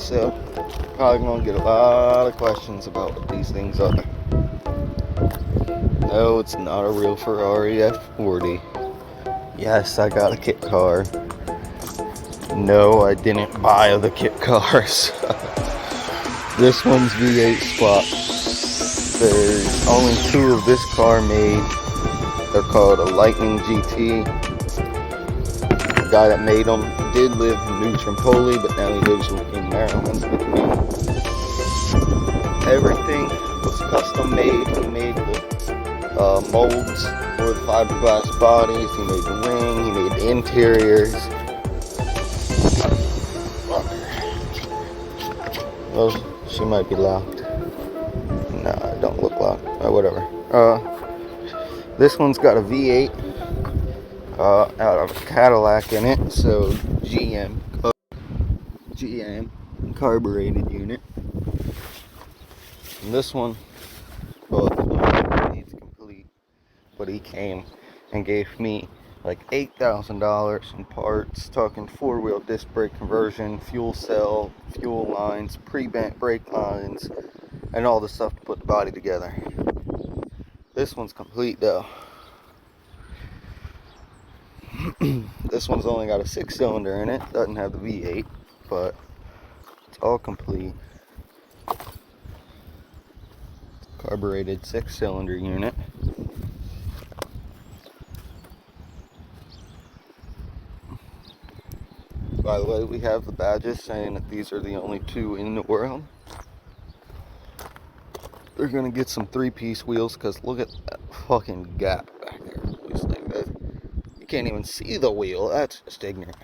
so probably gonna get a lot of questions about what these things are. No, it's not a real Ferrari F40. Yes, I got a kit car. No, I didn't buy the kit cars. This one's V8 swap. There's only 2 of this car made. They're called a Lightning GT. The guy that made them did live in New Tripoli, but now he lives in Maryland with me. Everything was custom made. He made the molds for the fiberglass bodies. He made the wing. He made the interiors. Well, she might be locked. Nah, it don't look locked. Whatever. This one's got a V8 out of a Cadillac in it, so GM carbureted unit. And this one, well, it's complete, but he came and gave me like $8,000 in parts, talking 4-wheel disc brake conversion, fuel cell, fuel lines, pre-bent brake lines, and all the stuff to put the body together. This one's complete though. This one's only got a 6-cylinder in it, doesn't have the V8, but it's all complete. Carbureted 6-cylinder unit. By the way, we have the badges saying that these are the only 2 in the world. They're gonna get some 3-piece wheels, because look at that fucking gap back there. It's like that. You can't even see the wheel. That's just ignorant.